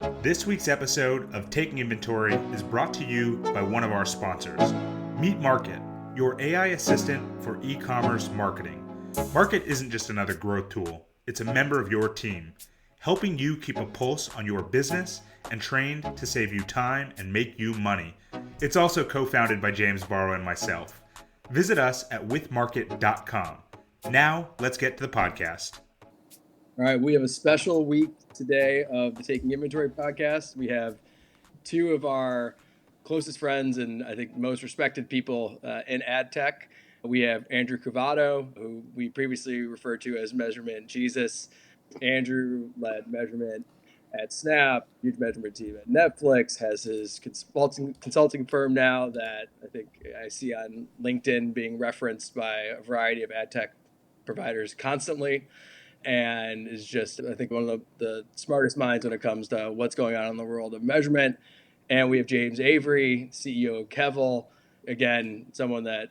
This week's episode of Taking Inventory is brought to you by one of our sponsors, Meet Market, your AI assistant for e-commerce marketing. Market isn't just another growth tool, it's a member of your team, helping you keep a pulse on your business and trained to save you time and make you money. It's also co-founded by James Barrow and myself. Visit us at withmarket.com. Now, let's get to the podcast. All right, we have a special week today of the Taking Inventory podcast. We have two of our closest friends and I think most respected people in ad tech. We have Andrew Covato, who we previously referred to as Measurement Jesus. Andrew led measurement at Snap, huge measurement team at Netflix, has his consulting firm now that I think I see on LinkedIn being referenced by a variety of ad tech providers constantly, and is just, I think, one of the smartest minds when it comes to what's going on in the world of measurement. And we have James Avery, CEO of Kevel, again, someone that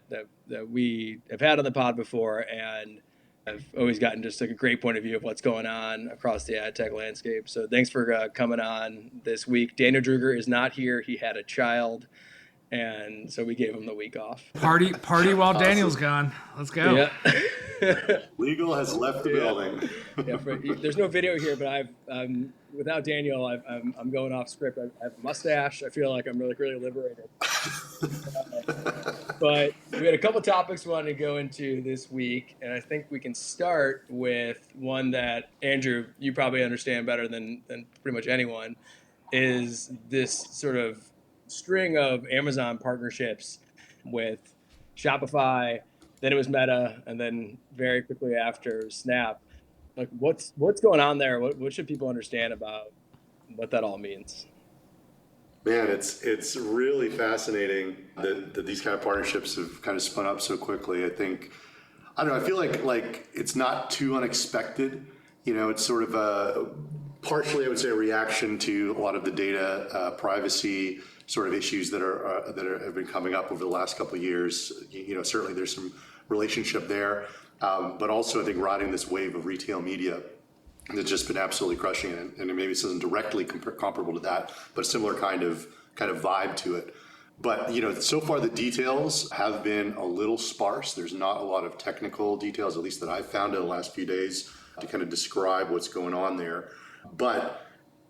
we have had on the pod before, and I've always gotten just like a great point of view of what's going on across the ad tech landscape. So thanks for coming on this week. Daniel Druger is not here. He had a child, and so we gave him the week off. Party while Daniel's gone. Let's go. Yeah. Legal has left the building. There's no video here, but without Daniel, I'm going off script. I have a mustache. I feel like I'm really liberated. But we had a couple topics we wanted to go into this week, and I think we can start with one that, Andrew, you probably understand better than pretty much anyone, is this sort of string of Amazon partnerships with Shopify. Then it was Meta, and then very quickly after Snap. Like, what's going on there? What should people understand about what that all means? Man, it's really fascinating that these kind of partnerships have kind of spun up so quickly. I feel like it's not too unexpected. You know, it's sort of partially, I would say, a reaction to a lot of the data privacy sort of issues that have been coming up over the last couple of years. You know, certainly there's some relationship there, but also I think riding this wave of retail media that's just been absolutely crushing it. And maybe this isn't directly comparable to that, but a similar kind of vibe to it. But you know, so far the details have been a little sparse. There's not a lot of technical details, at least that I've found in the last few days, to kind of describe what's going on there. But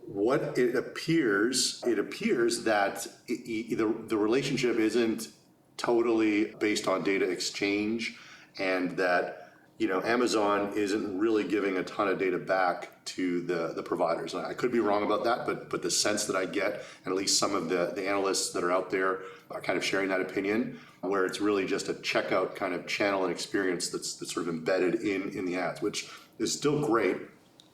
what it appears that the relationship isn't totally based on data exchange, and that, you know, Amazon isn't really giving a ton of data back to the providers. I could be wrong about that, but the sense that I get, and at least some of the analysts that are out there are kind of sharing that opinion, where it's really just a checkout kind of channel and experience that's sort of embedded in the ads, which is still great.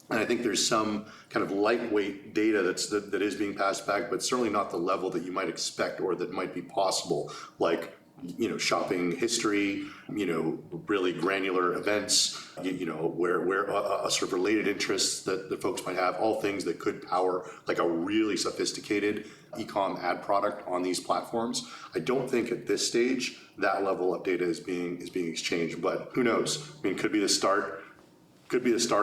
And I think there's some kind of lightweight data that is being passed back, but certainly not the level that you might expect or that might be possible, like, you know, shopping history, you know, really granular events, you know, where a sort of related interests that folks might have, all things that could power like a really sophisticated e-com ad product on these platforms. I don't think at this stage that level of data is being exchanged, but who knows? I mean, it could be the start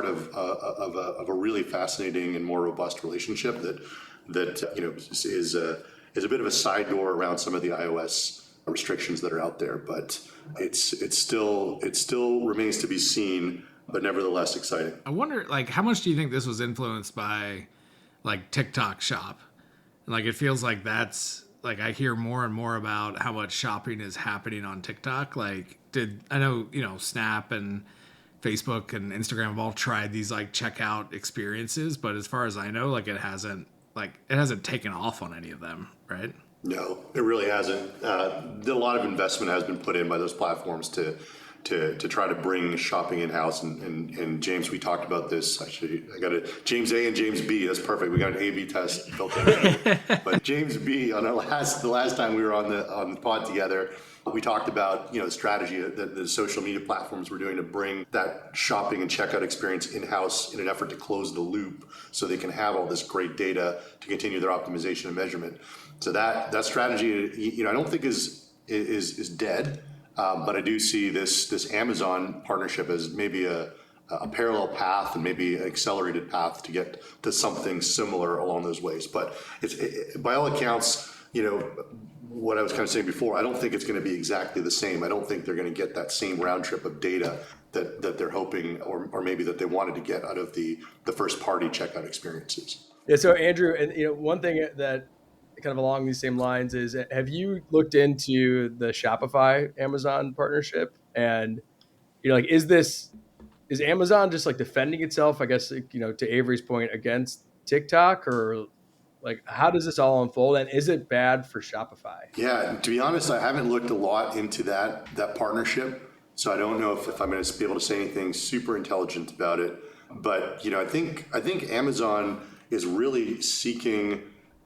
of a really fascinating and more robust relationship that you know is a bit of a side door around some of the iOS restrictions that are out there, but it still remains to be seen, but nevertheless exciting. I wonder, like, how much do you think this was influenced by like TikTok Shop? Like, it feels like that's, like, I hear more and more about how much shopping is happening on TikTok. Like, I know, you know, Snap and Facebook and Instagram have all tried these like checkout experiences, but as far as I know, like, it hasn't taken off on any of them, right? No, it really hasn't. A lot of investment has been put in by those platforms to try to bring shopping in-house. And James, we talked about this. Actually, I got a James A and James B. That's perfect. We got an A/B test built in. But James B, on the last time we were on the pod together, we talked about, you know, the strategy that the social media platforms were doing to bring that shopping and checkout experience in-house in an effort to close the loop so they can have all this great data to continue their optimization and measurement. So that strategy, you know, I don't think is dead, but I do see this Amazon partnership as maybe a a parallel path and maybe an accelerated path to get to something similar along those ways. But by all accounts, what I was kind of saying before, I don't think it's going to be exactly the same. I don't think they're going to get that same round trip of data that they're hoping, or maybe that they wanted to get out of the first party checkout experiences. Yeah. So Andrew, and one thing that kind of along these same lines is, have you looked into the Shopify Amazon partnership? And like, is Amazon just like defending itself, I guess, to Avery's point, against TikTok, or like, how does this all unfold, and is it bad for Shopify? Yeah, to be honest, I haven't looked a lot into that partnership, so I don't know if I'm going to be able to say anything super intelligent about it. But I think Amazon is really seeking,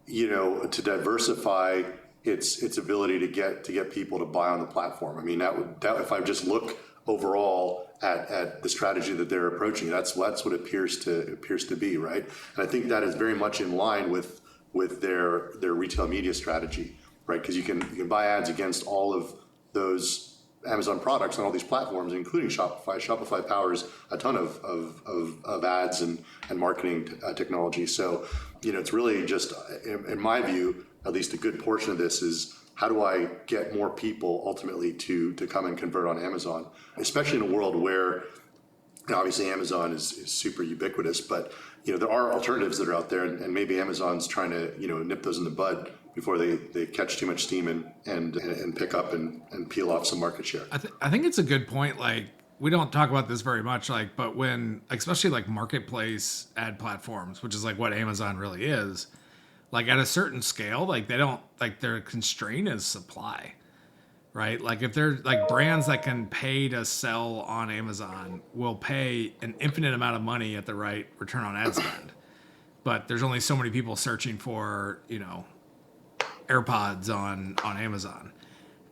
to diversify its ability to get people to buy on the platform. I mean, that if I just look overall at the strategy that they're approaching, that's what it appears to be, right? And I think that is very much in line with their retail media strategy, right? Because you can buy ads against all of those Amazon products on all these platforms, including Shopify. Shopify powers a ton of ads and marketing technology. So, it's really just, in my view, at least a good portion of this is, how do I get more people ultimately to come and convert on Amazon, especially in a world where obviously Amazon is super ubiquitous, but there are alternatives that are out there, and maybe Amazon's trying to nip those in the bud before they catch too much steam and pick up and peel off some market share. I think it's a good point. Like, we don't talk about this very much, but when, especially like marketplace ad platforms, which is like what Amazon really is, like at a certain scale, like they don't, like their constraint is supply, right? Like if they're like brands that can pay to sell on Amazon will pay an infinite amount of money at the right return on ad spend. But there's only so many people searching for, AirPods on Amazon.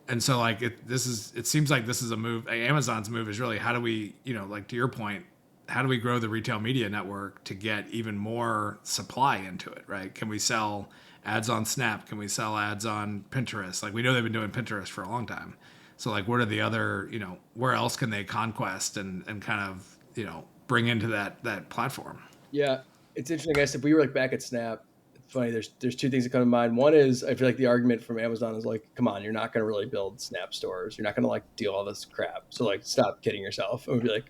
And so like it seems like this is a move. Amazon's move is really, how do we, like to your point, how do we grow the retail media network to get even more supply into it, right? Can we sell ads on Snap? Can we sell ads on Pinterest? Like, we know they've been doing Pinterest for a long time. So like, what are the other, where else can they conquest and kind of, bring into that platform? Yeah, it's interesting. I guess if we were like back at Snap, it's funny. There's two things that come to mind. One is, I feel like the argument from Amazon is like, come on, you're not going to really build Snap stores. You're not going to like deal all this crap. So like, stop kidding yourself. And we'd be like,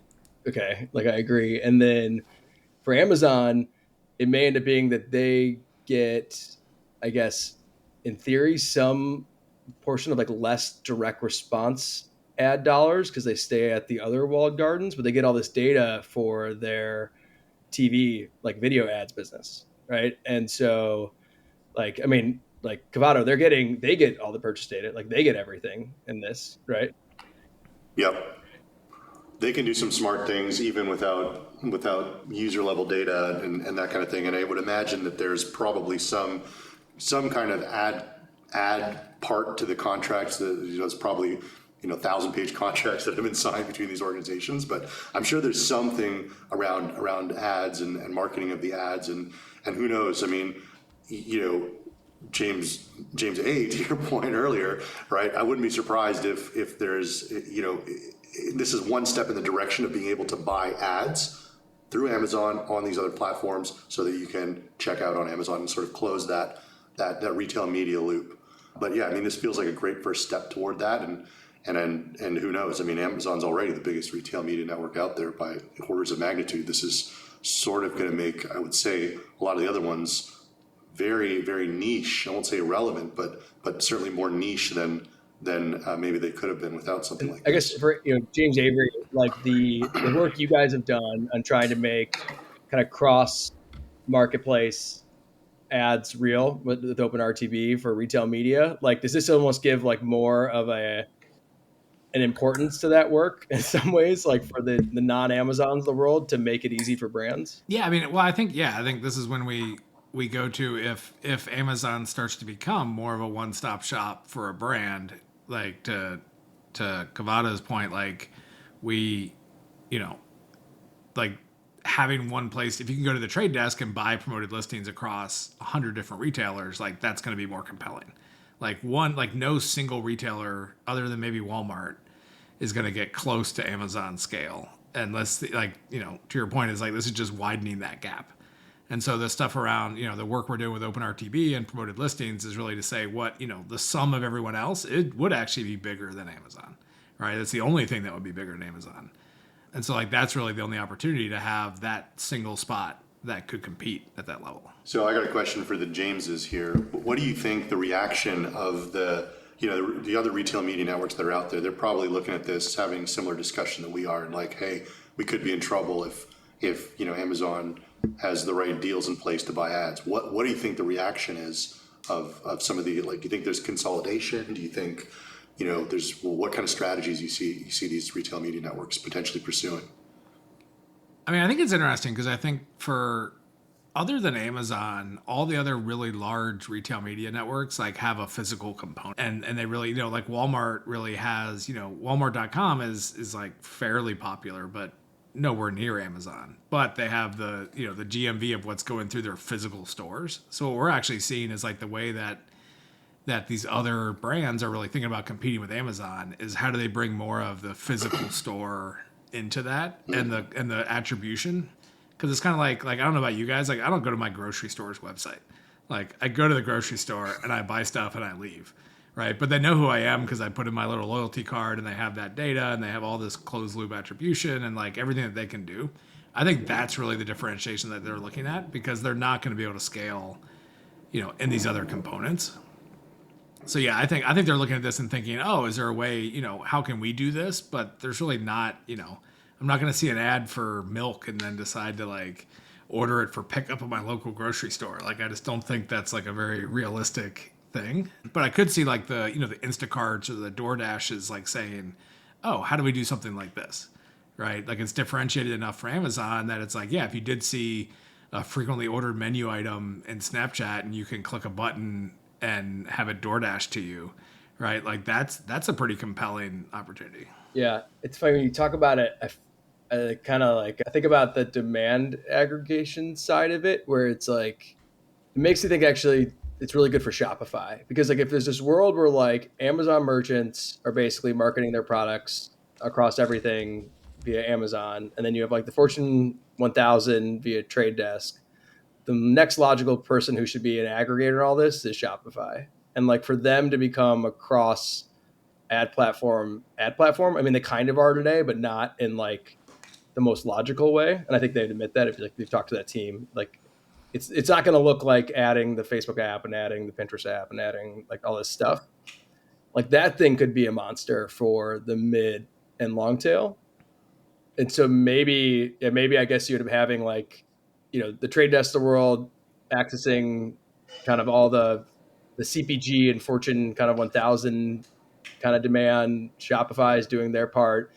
okay, like I agree. And then for Amazon, it may end up being that they get, I guess, in theory, some portion of like less direct response ad dollars because they stay at the other walled gardens, but they get all this data for their TV, like video ads business, right? And so, like, I mean, like Covato, they get all the purchase data, like they get everything in this, right? Yep. They can do some smart things even without user level data and that kind of thing. And I would imagine that there's probably some kind of ad part to the contracts that it's probably 1,000-page contracts that have been signed between these organizations. But I'm sure there's something around ads and marketing of the ads and who knows? I mean, James A, to your point earlier, right? I wouldn't be surprised if there's this is one step in the direction of being able to buy ads through Amazon on these other platforms so that you can check out on Amazon and sort of close that retail media loop. But yeah, I mean, this feels like a great first step toward that. And who knows? I mean, Amazon's already the biggest retail media network out there by orders of magnitude. This is sort of going to make, I would say, a lot of the other ones very, very niche. I won't say irrelevant, but certainly more niche than maybe they could have been without something like that. I guess for James Avery, like the work you guys have done on trying to make kind of cross marketplace ads real with OpenRTB for retail media, like does this almost give like more of an importance to that work in some ways, like for the non-Amazons of the world, to make it easy for brands? Yeah, I mean, well, I think this is when we go to, if Amazon starts to become more of a one-stop shop for a brand, like to Covato's point, like we, like having one place, if you can go to the trade desk and buy promoted listings across 100 different retailers, like that's going to be more compelling. Like no single retailer other than maybe Walmart is going to get close to Amazon scale. And like, to your point, is like, this is just widening that gap. And so the stuff around, the work we're doing with OpenRTB and promoted listings is really to say what, the sum of everyone else, it would actually be bigger than Amazon, right? That's the only thing that would be bigger than Amazon. And so like, that's really the only opportunity to have that single spot that could compete at that level. So I got a question for the Jameses here. What do you think the reaction of the other retail media networks that are out there? They're probably looking at this, having a similar discussion that we are, and like, hey, we could be in trouble if Amazon has the right deals in place to buy ads. What do you think the reaction is of some of the, like, do you think there's consolidation? Do you think, what kind of strategies you see these retail media networks potentially pursuing? I mean, I think it's interesting because I think other than Amazon, all the other really large retail media networks like have a physical component, and they really, like Walmart really has, Walmart.com is like fairly popular, but nowhere near Amazon. But they have the GMV of what's going through their physical stores. So what we're actually seeing is like the way that these other brands are really thinking about competing with Amazon is how do they bring more of the physical store into that and the attribution. Because it's kind of like I don't know about you guys, like I don't go to my grocery store's website. Like I go to the grocery store and I buy stuff and I leave, right? But they know who I am because I put in my little loyalty card and they have that data and they have all this closed loop attribution and like everything that they can do. I think that's really the differentiation that they're looking at because they're not going to be able to scale, in these other components. So yeah, I think they're looking at this and thinking, oh, is there a way, how can we do this? But there's really not, I'm not going to see an ad for milk and then decide to like order it for pickup at my local grocery store. Like, I just don't think that's like a very realistic thing. But I could see like the, the Instacarts or the DoorDashes like saying, oh, how do we do something like this? Right? Like it's differentiated enough for Amazon that it's like, yeah, if you did see a frequently ordered menu item in Snapchat and you can click a button and have it DoorDash to you, right? Like that's a pretty compelling opportunity. Yeah, it's funny when you talk about it. I kind of like I think about the demand aggregation side of it, where it's like it makes you think actually it's really good for Shopify because like if there's this world where like Amazon merchants are basically marketing their products across everything via Amazon, and then you have like the Fortune 1000 via Trade Desk. The next logical person who should be an aggregator in all this is Shopify, and like for them to become a cross ad platform. I mean, they kind of are today, but not in like the most logical way. And I think they'd admit that if like they've talked to that team, like it's not going to look like adding the Facebook app and adding the Pinterest app and adding like all this stuff. Like that thing could be a monster for the mid and long tail. And so maybe I guess you'd be having like, the Trade Desk of the world accessing kind of all the CPG and Fortune kind of 1000 kind of demand. Shopify is doing their part,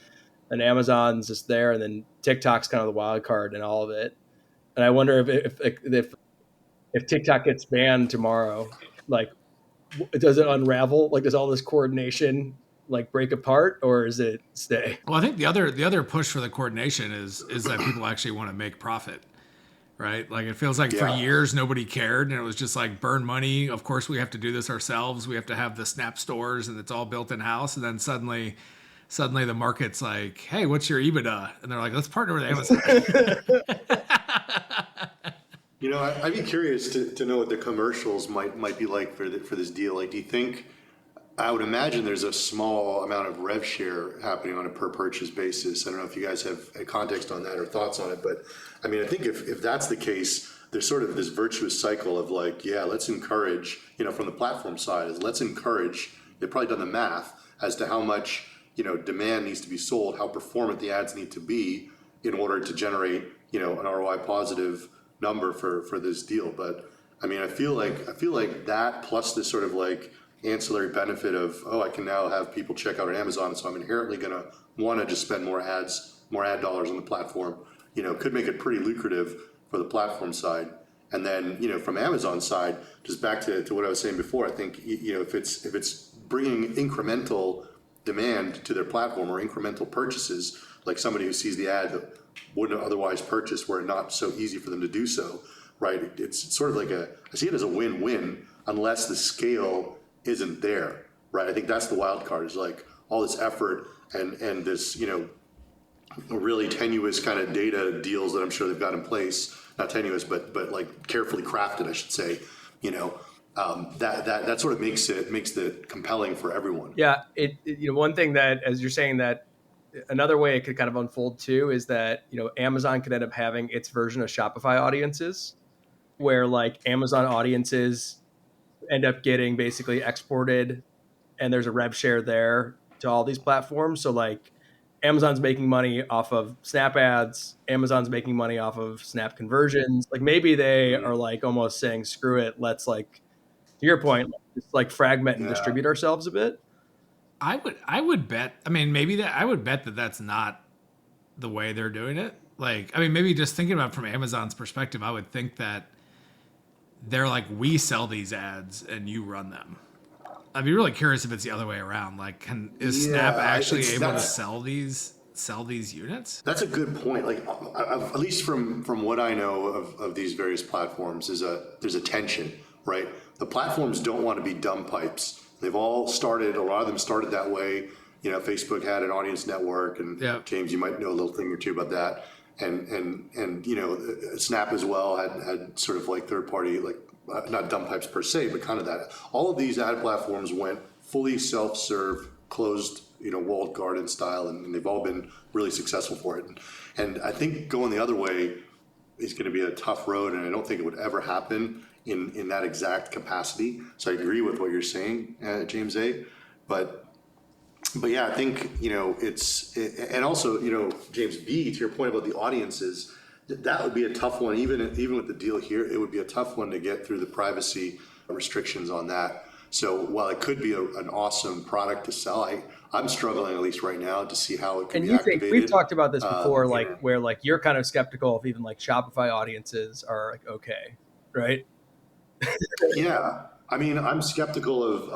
and Amazon's just there, and then TikTok's kind of the wild card in all of it. And I wonder if TikTok gets banned tomorrow, like, does it unravel? Like, does all this coordination like break apart, or is it stay? Well, I think the other push for the coordination is that people actually want to make profit. Right? Like it feels like for years nobody cared and it was just like burn money. Of course we have to do this ourselves. We have to have the Snap stores and it's all built in house. And then suddenly the market's like, hey, what's your EBITDA? And they're like, let's partner with Amazon. I'd be curious to know what the commercials might be like for this deal. Like, do you think? I would imagine there's a small amount of rev share happening on a per purchase basis. I don't know if you guys have a context on that or thoughts on it, but I mean, I think if that's the case, there's sort of this virtuous cycle of like, yeah, let's encourage, from the platform side, let's encourage, they've probably done the math as to how much, demand needs to be sold, how performant the ads need to be in order to generate, an ROI positive number for this deal. But I mean, I feel like that plus this sort of like ancillary benefit of, I can now have people check out on Amazon, so I'm inherently going to want to just spend more ad dollars on the platform, could make it pretty lucrative for the platform side. And then, from Amazon side, just back to what I was saying before, I think, if it's bringing incremental demand to their platform or incremental purchases, like somebody who sees the ad that wouldn't otherwise purchase were not so easy for them to do so, right? It's sort of like I see it as a win-win unless the scale isn't there, right? I think that's the wild card is like all this effort and this, really tenuous kind of data deals that I'm sure they've got in place. Not tenuous, but like carefully crafted, I should say. That sort of makes it compelling for everyone. Yeah, one thing that, as you're saying, that another way it could kind of unfold too is that Amazon could end up having its version of Shopify audiences, where like Amazon audiences end up getting basically exported, and there's a rev share there to all these platforms. So like Amazon's making money off of Snap ads, Amazon's making money off of Snap conversions. Like maybe they are like almost saying, screw it, let's like, to your point, just like fragment and distribute ourselves a bit. I would bet. I mean, I would bet that that's not the way they're doing it. Like, I mean, maybe just thinking about it from Amazon's perspective, I would think that they're like, we sell these ads and you run them. I'd be really curious if it's the other way around. Like, is Snap actually able to sell these units? That's a good point. Like, at least from what I know of these various platforms, there's a tension, right? The platforms don't want to be dumb pipes. They've all started. A lot of them started that way. Facebook had an audience network, and James, you might know a little thing or two about that. And Snap as well had sort of like third party, like not dumb pipes per se, but kind of that. All of these ad platforms went fully self-serve, closed, walled garden style, and they've all been really successful for it. And I think going the other way is going to be a tough road, and I don't think it would ever happen in that exact capacity. So I agree with what you're saying, James A. But yeah, I think and also James B. To your point about the audiences, that would be a tough one. Even with the deal here, it would be a tough one to get through the privacy restrictions on that. So while it could be an awesome product to sell, I'm struggling at least right now to see how it can be activated. We've talked about this before, where like you're kind of skeptical of even like Shopify audiences are like okay, right? Yeah, I mean, I'm skeptical of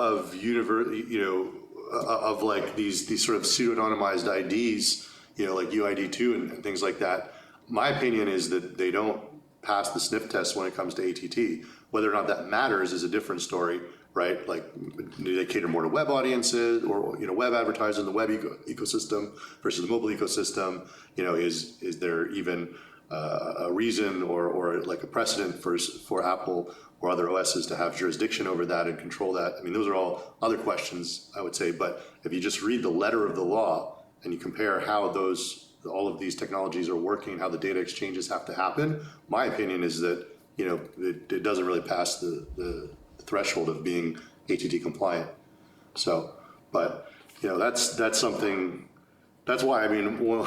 of like these sort of pseudonymized IDs, like UID2 and things like that. My opinion is that they don't pass the sniff test when it comes to ATT. Whether or not that matters is a different story, right? Like, do they cater more to web audiences or web advertisers in the web ecosystem versus the mobile ecosystem? Is there even a reason or like a precedent for Apple or other OSs to have jurisdiction over that and control that? I mean, those are all other questions, I would say. But if you just read the letter of the law and you compare how all of these technologies are working, how the data exchanges have to happen, my opinion is that it doesn't really pass the threshold of being ATT compliant. So, but that's something. That's why, I mean, well,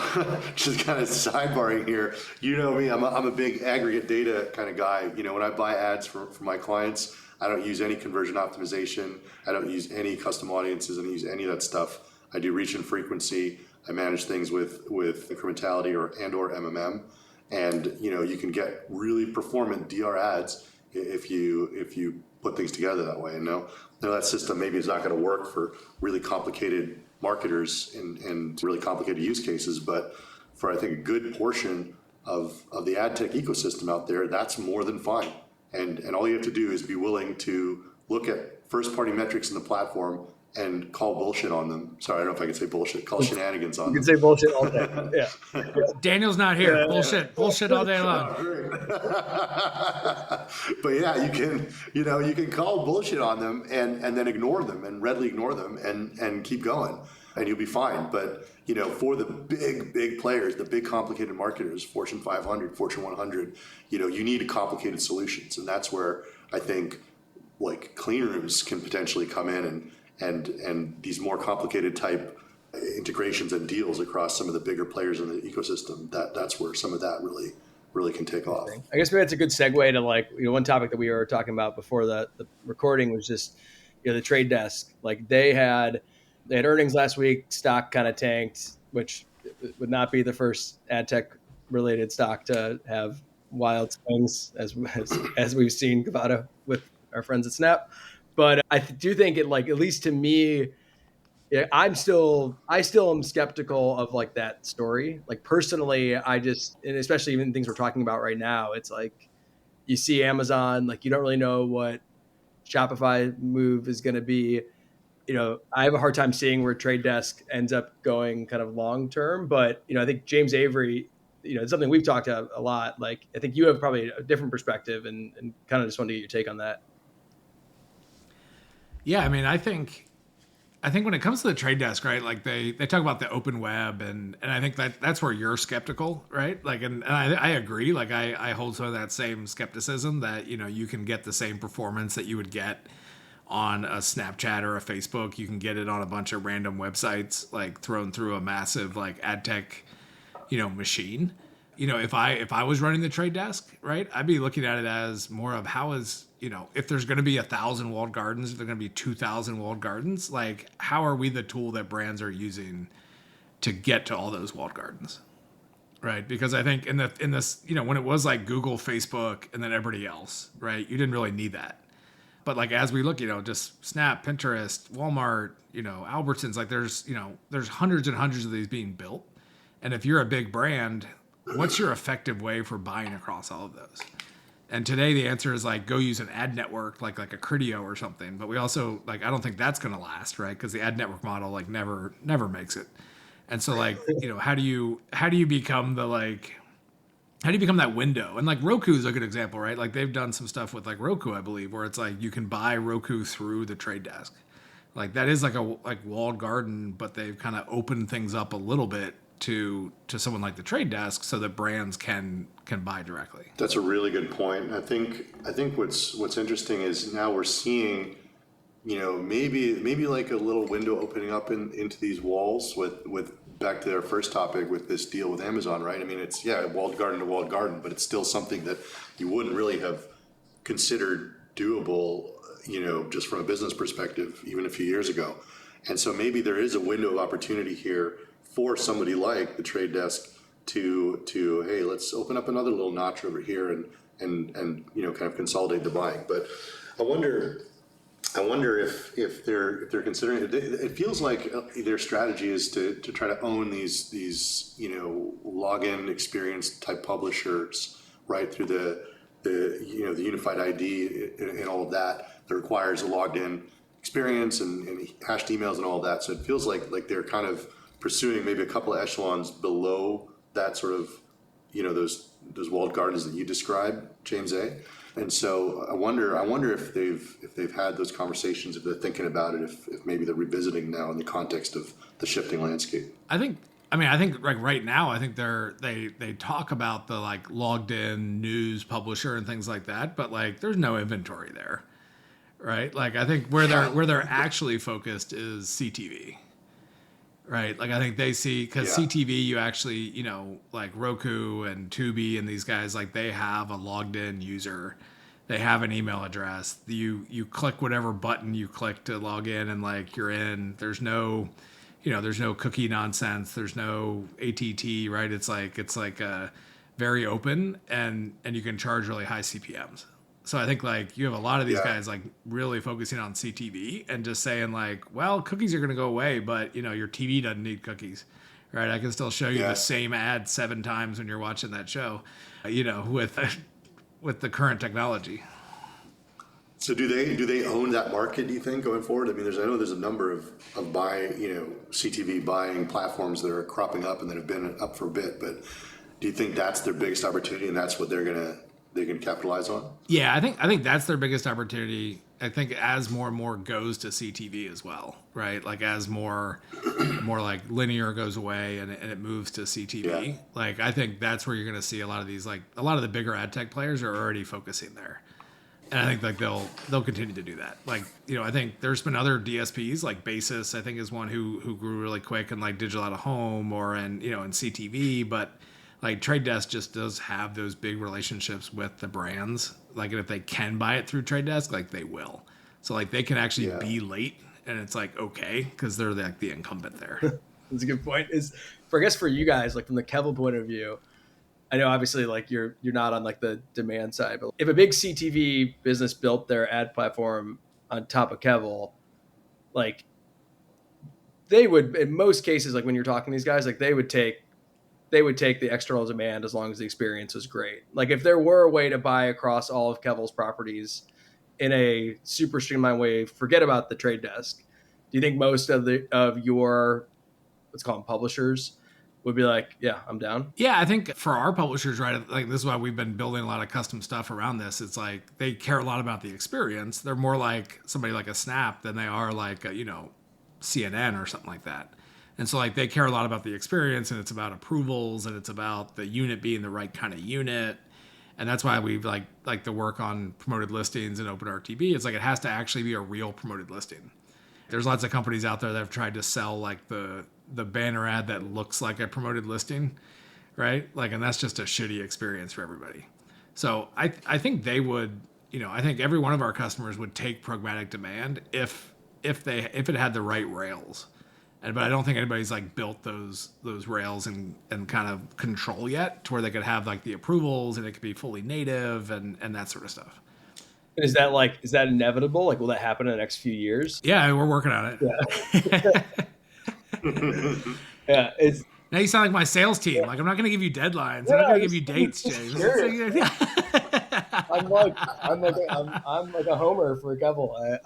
just kind of sidebarring here, me, I'm a big aggregate data kind of guy. When I buy ads for my clients, I don't use any conversion optimization. I don't use any custom audiences. I don't use any of that stuff. I do reach and frequency. I manage things with incrementality or MMM. And, you can get really performant DR ads if you put things together that way. And that system maybe is not going to work for really complicated marketers and really complicated use cases, but for I think a good portion of the ad tech ecosystem out there, that's more than fine. And all you have to do is be willing to look at first party metrics in the platform and call bullshit on them. Sorry, I don't know if I can say bullshit. Call shenanigans on them. You can say bullshit all day. Yeah. Daniel's not here. Bullshit all day long. But yeah, you can call bullshit on them and then ignore them and readily ignore them and keep going, and you'll be fine. But for the big players, the big complicated marketers, Fortune 500, Fortune 100, you need complicated solutions, and that's where I think like clean rooms can potentially come in and these more complicated type integrations and deals across some of the bigger players in the ecosystem. That's where some of that really can take off. I guess maybe that's a good segue to like one topic that we were talking about before the recording was just the trade desk. Like they had earnings last week, stock kind of tanked, which would not be the first ad tech related stock to have wild swings as we've seen Covato with our friends at Snap. But I do think it, like, at least to me, I still am skeptical of like that story. Like personally, and especially even things we're talking about right now, it's like you see Amazon, like you don't really know what Shopify move is going to be. I have a hard time seeing where Trade Desk ends up going kind of long term. But I think James Avery, it's something we've talked about a lot. Like, I think you have probably a different perspective, and kind of just wanted to get your take on that. Yeah, I mean, I think when it comes to the trade desk, right? Like they talk about the open web, and I think that's where you're skeptical, right? Like, and I agree. Like I hold some of that same skepticism that you can get the same performance that you would get on a Snapchat or a Facebook. You can get it on a bunch of random websites, like thrown through a massive like ad tech, machine. If I was running the trade desk, right, I'd be looking at it as more of how is, if there's going to be 1,000 walled gardens, if there's going to be 2,000 walled gardens, like how are we the tool that brands are using to get to all those walled gardens, right? Because I think in this, when it was like Google, Facebook, and then everybody else, right, you didn't really need that. But like as we look, just Snap, Pinterest, Walmart, Albertsons, like there's hundreds and hundreds of these being built. And if you're a big brand, what's your effective way for buying across all of those? And today the answer is like go use an ad network like a Criteo or something. But we also I don't think that's going to last, right? Because the ad network model like never makes it. And so like how do you become how do you become that window? And like Roku is a good example, right? Like they've done some stuff with like Roku, I believe, where it's like you can buy Roku through the trade desk. Like that is like a walled garden, but they've kind of opened things up a little bit to someone like the trade desk so that brands can buy directly. That's a really good point. I think what's interesting is now we're seeing, maybe like a little window opening up into these walls with back to their first topic with this deal with Amazon, right? I mean, it's walled garden to walled garden, but it's still something that you wouldn't really have considered doable, just from a business perspective, even a few years ago. And so maybe there is a window of opportunity here for somebody like the trade desk to hey, let's open up another little notch over here and kind of consolidate the buying. But I wonder if they're considering it. It feels like their strategy is to try to own these login experience type publishers right through the unified ID and all of that requires a logged in experience and hashed emails and all of that. So it feels like they're kind of pursuing maybe a couple of echelons below that sort of those walled gardens that you described, James A. And so I wonder if they've had those conversations, if they're thinking about it, if maybe they're revisiting now in the context of the shifting landscape. I think like right now, I think they talk about the like logged in news publisher and things like that, but like there's no inventory there, right? Like I think where they're actually focused is CTV. Right. Like I think they see because CTV, you actually, like Roku and Tubi and these guys, like they have a logged in user. They have an email address. You click whatever button you click to log in and like you're in. There's no cookie nonsense. There's no ATT, right? It's like very open and you can charge really high CPMs. So I think like you have a lot of these guys like really focusing on CTV and just saying like, well, cookies are going to go away, but your TV doesn't need cookies, right? I can still show you the same ad 7 times when you're watching that show, with the current technology. So do they own that market, do you think, going forward? I mean, I know there's a number of CTV buying platforms that are cropping up and that have been up for a bit, but do you think that's their biggest opportunity and that's what they can capitalize on? Yeah, I think that's their biggest opportunity. I think as more and more goes to CTV as well, right? Like as more like linear goes away and it moves to CTV. Like I think that's where you're going to see a lot of these, like a lot of the bigger ad tech players are already focusing there. And I think like they'll continue to do that. Like, I think there's been other DSPs like Basis, I think is one who grew really quick in like digital out of home or in CTV, but like Trade Desk just does have those big relationships with the brands. Like, and if they can buy it through Trade Desk, like they will. So like they can actually be late, and it's like okay because they're like the incumbent there. That's a good point. I guess for you guys, like from the Kevel point of view, I know obviously like you're not on like the demand side, but if a big CTV business built their ad platform on top of Kevel, like they would in most cases, like when you're talking to these guys, like they would take the external demand as long as the experience was great. Like if there were a way to buy across all of Kevel's properties in a super streamlined way, forget about the trade desk. Do you think most of your, let's call them publishers, would be like, yeah, I'm down? Yeah, I think for our publishers, right, like this is why we've been building a lot of custom stuff around this. It's like they care a lot about the experience. They're more like somebody like a Snap than they are like, CNN or something like that. And so like they care a lot about the experience, and it's about approvals, and it's about the unit being the right kind of unit. And that's why we've like the work on promoted listings and OpenRTB. It's like it has to actually be a real promoted listing. There's lots of companies out there that have tried to sell like the banner ad that looks like a promoted listing, right? Like, and that's just a shitty experience for everybody. So I think they would, I think every one of our customers would take programmatic demand if it had the right rails. But I don't think anybody's like built those rails and kind of control yet to where they could have like the approvals and it could be fully native and that sort of stuff. Is that inevitable? Like, will that happen in the next few years? Yeah, we're working on it. Yeah. Yeah. It's, now you sound like my sales team. Like, I'm not going to give you deadlines. I'm not going to give you dates, James. I'm like a homer for Kevel.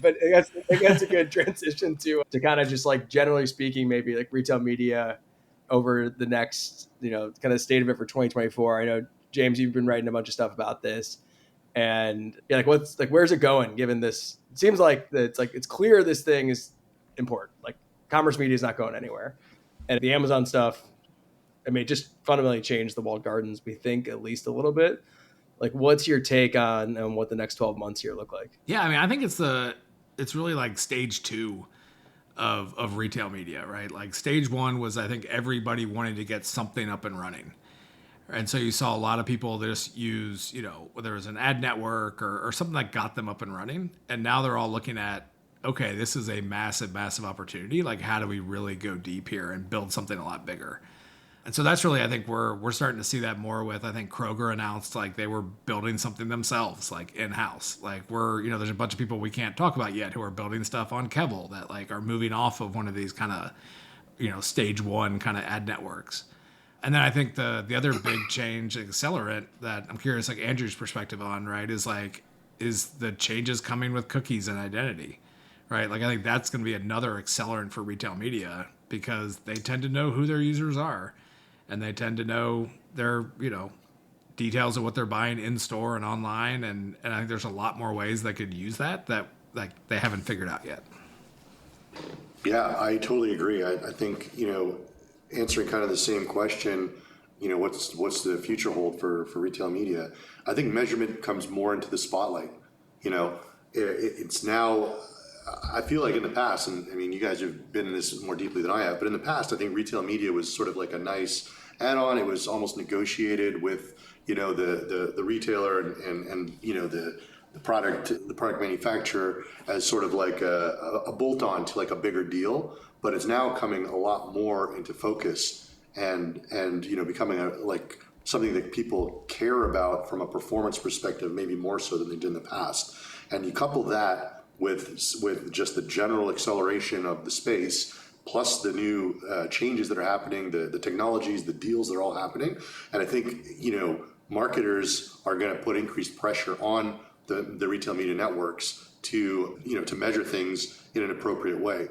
But I guess a good transition to kind of just like generally speaking, maybe like retail media over the next, kind of state of it for 2024. I know, James, you've been writing a bunch of stuff about this, and yeah, like where's it going? Given this, it seems like it's clear this thing is important. Like commerce media is not going anywhere, and the Amazon stuff, I mean, just fundamentally changed the walled gardens. We think at least a little bit. Like, what's your take on what the next 12 months here look like? Yeah, I mean, I think it's really like stage 2 of retail media, right? Like stage 1 was, I think, everybody wanted to get something up and running. And so you saw a lot of people just use, whether it was an ad network or something that got them up and running. And now they're all looking at, okay, this is a massive, massive opportunity. Like, how do we really go deep here and build something a lot bigger? And so that's really, I think we're starting to see that more with, I think Kroger announced like they were building something themselves, like in-house. Like there's a bunch of people we can't talk about yet who are building stuff on Kevel that like are moving off of one of these kind of, stage 1 kind of ad networks. And then I think the other big change accelerant that I'm curious, like Andrew's perspective on, right, is the changes coming with cookies and identity, right? Like I think that's going to be another accelerant for retail media because they tend to know who their users are. And they tend to know their, details of what they're buying in store and online. And I think there's a lot more ways they could use that like they haven't figured out yet. Yeah, I totally agree. I think, answering kind of the same question, what's the future hold for retail media? I think measurement comes more into the spotlight. It's now, I feel like in the past, and I mean, you guys have been in this more deeply than I have, but in the past, I think retail media was sort of like a nice add-on. It was almost negotiated with, the retailer and the product manufacturer as sort of like a bolt-on to like a bigger deal. But it's now coming a lot more into focus and becoming like something that people care about from a performance perspective, maybe more so than they did in the past. And you couple that with just the general acceleration of the space, plus the new changes that are happening, the technologies, the deals that are all happening. And I think, marketers are going to put increased pressure on the retail media networks to measure things in an appropriate way.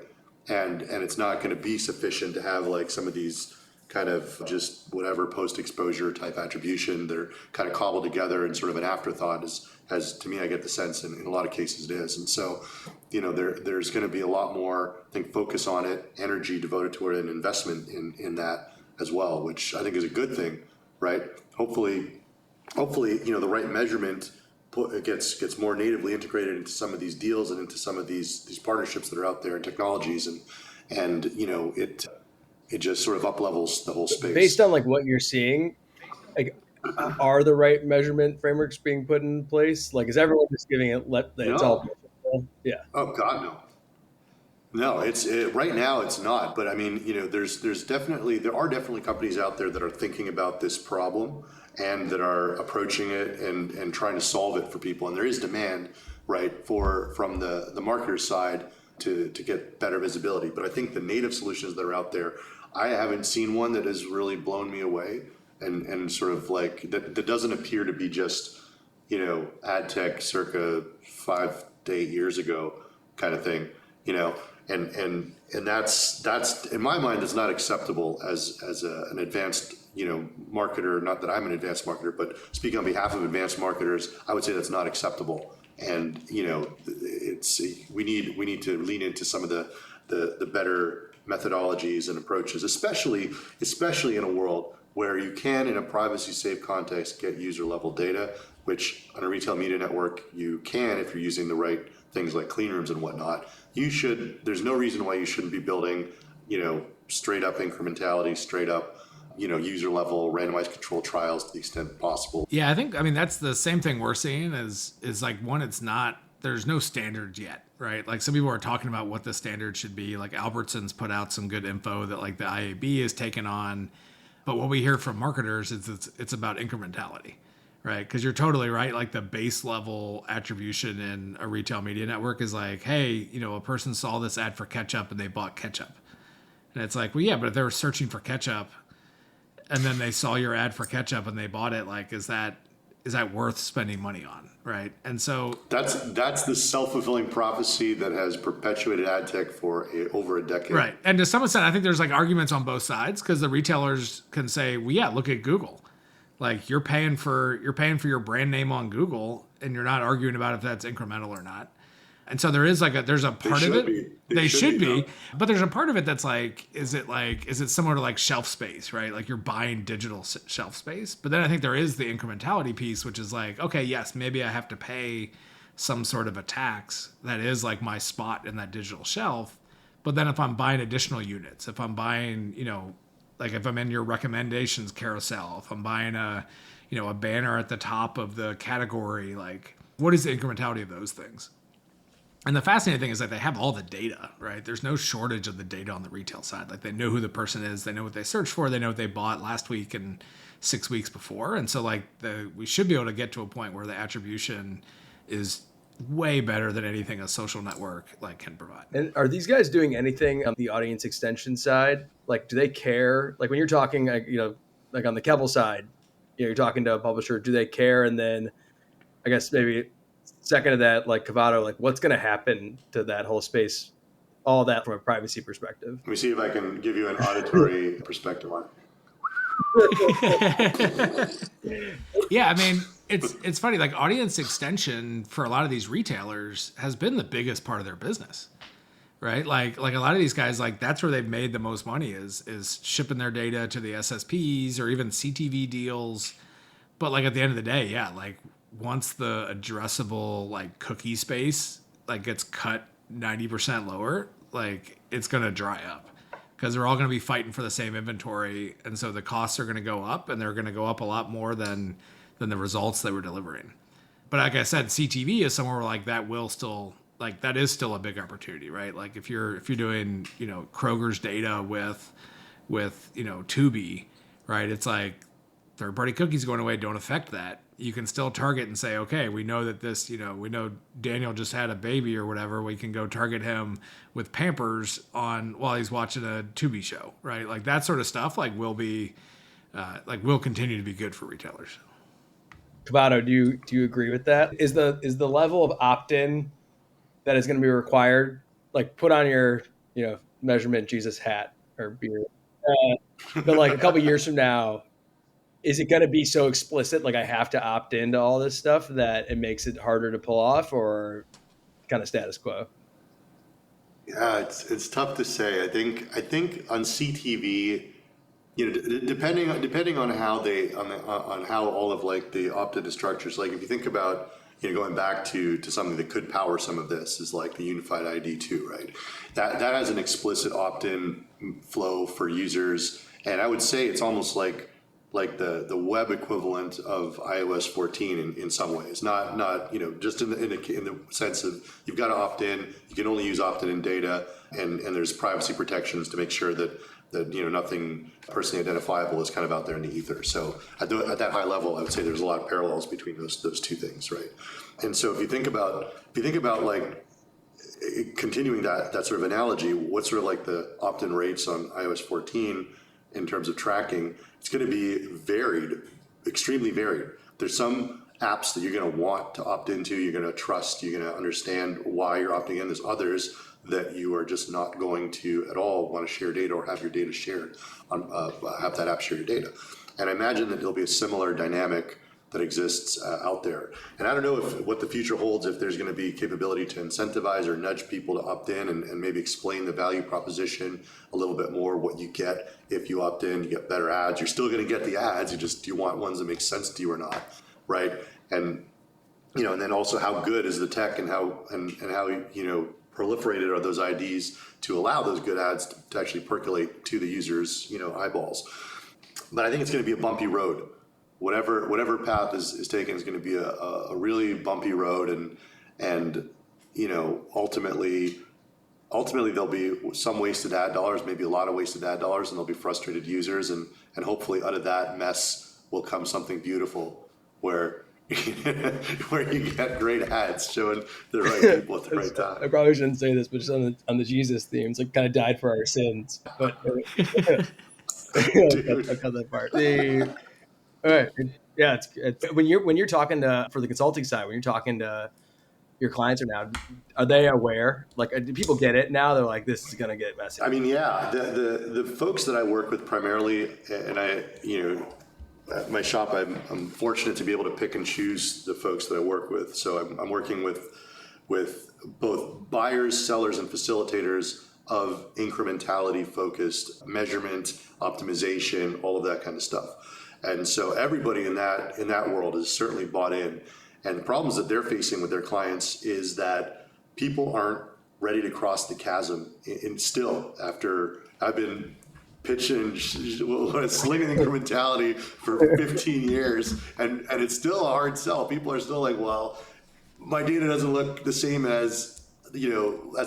And it's not going to be sufficient to have like some of these kind of just whatever post-exposure type attribution that are kind of cobbled together and sort of an afterthought as to me, I get the sense in a lot of cases it is. And so, there's going to be a lot more, I think, focus on it, energy devoted to it, and investment in that as well, which I think is a good thing, right? Hopefully, the right measurement gets more natively integrated into some of these deals and into some of these partnerships that are out there and technologies, and it just sort of up levels the whole space. Based on like what you're seeing, like are the right measurement frameworks being put in place? Like, is everyone just giving it it's all yeah? Oh God, no. No, right now it's not. But I mean, there are definitely companies out there that are thinking about this problem and that are approaching it and trying to solve it for people. And there is demand, right, from the marketer side to get better visibility. But I think the native solutions that are out there, I haven't seen one that has really blown me away and sort of like that doesn't appear to be just, ad tech circa 5 to 8 years ago kind of thing. And that's in my mind, it's not acceptable as an advanced, marketer. Not that I'm an advanced marketer, but speaking on behalf of advanced marketers, I would say that's not acceptable. And we need to lean into some of the better methodologies and approaches, especially in a world where you can, in a privacy-safe context, get user-level data, which on a retail media network you can if you're using the right things like clean rooms and whatnot. There's no reason why you shouldn't be building, straight up incrementality, straight up, user-level randomized controlled trials to the extent possible. Yeah, I mean, that's the same thing we're seeing is like, one, there's no standards yet, right? Like, some people are talking about what the standard should be. Like, Albertsons put out some good info that like the IAB is taken on. But what we hear from marketers is it's about incrementality, right? Because you're totally right. Like, the base level attribution in a retail media network is like, hey, a person saw this ad for ketchup and they bought ketchup. And it's like, well, yeah, but if they were searching for ketchup and then they saw your ad for ketchup and they bought it, like, is that worth spending money on, right? And so that's the self-fulfilling prophecy that has perpetuated ad tech for over a decade. Right. And to some extent, I think there's like arguments on both sides, because the retailers can say, well, yeah, look at Google. Like, you're paying for your brand name on Google, and you're not arguing about if that's incremental or not. And so there's a part of it. They should be, but there's a part of it that's like, is it similar to like shelf space, right? Like, you're buying digital shelf space. But then I think there is the incrementality piece, which is like, okay, yes, maybe I have to pay some sort of a tax that is like my spot in that digital shelf. But then if I'm buying additional units, if I'm buying, like if I'm in your recommendations carousel, if I'm buying a banner at the top of the category, like, what is the incrementality of those things? And the fascinating thing is that they have all the data, right? There's no shortage of the data on the retail side. Like, they know who the person is, they know what they searched for, they know what they bought last week and 6 weeks before. And so like we should be able to get to a point where the attribution is way better than anything a social network like can provide. And are these guys doing anything on the audience extension side? Like, do they care? Like, when you're talking, like on the Kevel side, you're talking to a publisher, do they care? And then I guess maybe second to that, like Covato, like, what's going to happen to that whole space, all that from a privacy perspective? Let me see if I can give you an auditory perspective on it. Yeah, I mean, it's funny. Like, audience extension for a lot of these retailers has been the biggest part of their business, right? Like a lot of these guys, like, that's where they've made the most money is shipping their data to the SSPs or even CTV deals. But like, at the end of the day, yeah, like, once the addressable like cookie space like gets cut 90% lower, like, it's going to dry up, because they're all going to be fighting for the same inventory. And so the costs are going to go up, and they're going to go up a lot more than the results they were delivering. But like I said, CTV is somewhere where like that is still a big opportunity, right? Like, if you're doing, Kroger's data with Tubi, right? It's like, third-party cookies going away don't affect that. You can still target and say, okay, we know that this, we know Daniel just had a baby or whatever. We can go target him with Pampers while he's watching a Tubi show, right? Like, that sort of stuff, like, will continue to be good for retailers. Covato, do you agree with that? Is the level of opt-in that is going to be required, like, put on your, measurement Jesus hat or beard, but like a couple years from now, is it going to be so explicit, like I have to opt into all this stuff, that it makes it harder to pull off, or kind of status quo? Yeah, it's tough to say. I think on CTV, depending on how on how all of like the opt-in structures. Like, if you think about going back to something that could power some of this is like the unified ID 2, right? That has an explicit opt-in flow for users, and I would say it's almost like the web equivalent of iOS 14 in some ways, not just in the sense of you've got to opt in, you can only use opt-in data, and there's privacy protections to make sure that nothing personally identifiable is kind of out there in the ether. So at that high level, I would say there's a lot of parallels between those two things, right? And so if you think about like continuing that sort of analogy, what's sort of like the opt-in rates on iOS 14 in terms of tracking? It's going to be varied, extremely varied. There's some apps that you're going to want to opt into, you're going to trust, you're going to understand why you're opting in. There's others that you are just not going to at all want to share data or have your data shared, have that app share your data. And I imagine that there'll be a similar dynamic that exists out there. And I don't know what the future holds, if there's going to be capability to incentivize or nudge people to opt in and maybe explain the value proposition a little bit more, what you get if you opt in. You get better ads. You're still going to get the ads. Do you want ones that make sense to you or not, right? And and then also how good is the tech, and how proliferated are those IDs to allow those good ads to actually percolate to the users eyeballs. But I think it's going to be a bumpy road. Whatever path is taken is going to be a really bumpy road, and ultimately there'll be some wasted ad dollars, maybe a lot of wasted ad dollars, and there'll be frustrated users, and hopefully out of that mess will come something beautiful where you get great ads showing the right people at the right time. I probably shouldn't say this, but just on the Jesus theme, it's like kind of died for our sins. But I'll cut that part. All right. Yeah, it's when you're talking to, for the consulting side, when you're talking to your clients are they aware? Like, do people get it now? They're like, this is going to get messy. I mean, yeah, the folks that I work with primarily, and at my shop, I'm fortunate to be able to pick and choose the folks that I work with. So I'm working with both buyers, sellers, and facilitators of incrementality focused measurement, optimization, all of that kind of stuff. And so everybody in that world is certainly bought in. And the problems that they're facing with their clients is that people aren't ready to cross the chasm. And still, after I've been pitching, slinging incrementality for 15 years, and it's still a hard sell. People are still like, well, my data doesn't look the same as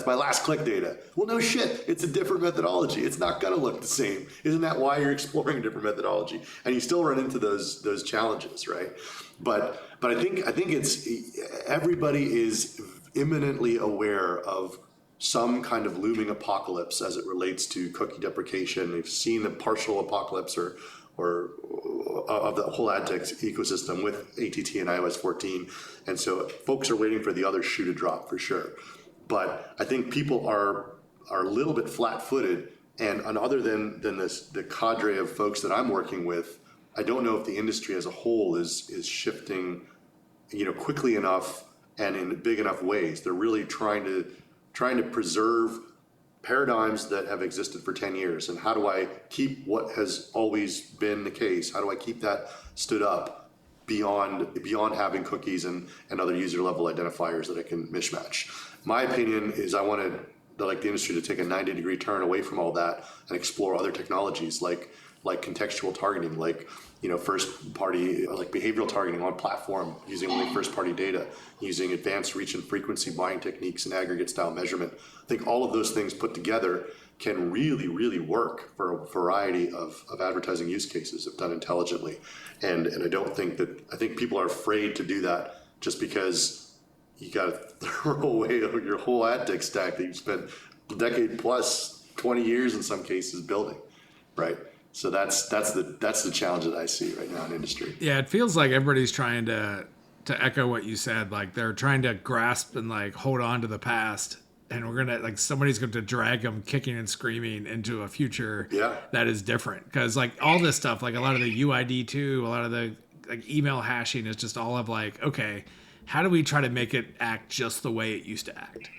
my last click data. Well, no shit. It's a different methodology. It's not going to look the same. Isn't that why you're exploring a different methodology? And you still run into those challenges, right? But I think it's everybody is imminently aware of some kind of looming apocalypse as it relates to cookie deprecation. They've seen the partial apocalypse or of the whole ad tech ecosystem with ATT and iOS 14. And so folks are waiting for the other shoe to drop for sure. But I think people are a little bit flat-footed, and other than the cadre of folks that I'm working with, I don't know if the industry as a whole is shifting, quickly enough and in big enough ways. They're really trying to preserve paradigms that have existed for 10 years. And how do I keep what has always been the case? How do I keep that stood up beyond having cookies and other user level identifiers that I can mismatch? My opinion is I wanted the industry to take a 90-degree turn away from all that and explore other technologies like contextual targeting, first party, like behavioral targeting on platform, using only first party data, using advanced reach and frequency buying techniques and aggregate style measurement. I think all of those things put together can really, really work for a variety of advertising use cases if done intelligently. And I think people are afraid to do that just because you got to throw away your whole ad tech stack that you've spent a decade plus, 20 years in some cases building, right? So that's the challenge that I see right now in industry. Yeah, it feels like everybody's trying to echo what you said. Like they're trying to grasp and hold on to the past, and we're gonna somebody's going to drag them kicking and screaming into a future that is different. Because all this stuff, a lot of the UID2, a lot of the email hashing is just all of okay, how do we try to make it act just the way it used to act?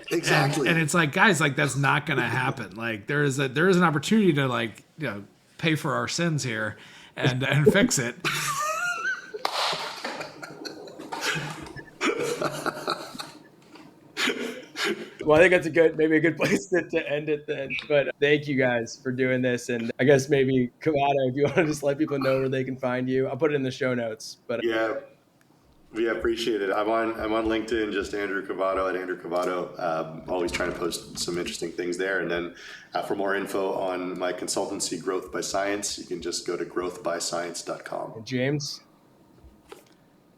Exactly. And it's guys, that's not going to happen. There is an opportunity to pay for our sins here and fix it. Well, I think that's maybe a good place to end it then. But thank you guys for doing this. And I guess maybe Covato, if you want to just let people know where they can find you, I'll put it in the show notes. But yeah, appreciate it. I'm on LinkedIn, just Andrew Covato at Andrew Covato. Always trying to post some interesting things there. And then for more info on my consultancy, Growth by Science, you can just go to growthbyscience.com. And James?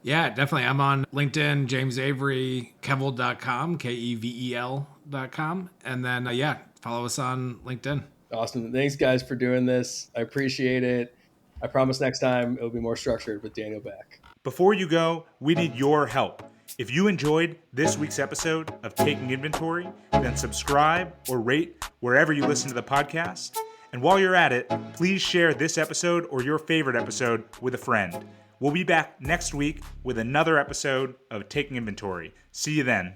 Yeah, definitely. I'm on LinkedIn, James Avery, Kevel.com, Kevel.com. And then, follow us on LinkedIn. Awesome. Thanks, guys, for doing this. I appreciate it. I promise next time it'll be more structured with Daniel back. Before you go, we need your help. If you enjoyed this week's episode of Taking Inventory, then subscribe or rate wherever you listen to the podcast. And while you're at it, please share this episode or your favorite episode with a friend. We'll be back next week with another episode of Taking Inventory. See you then.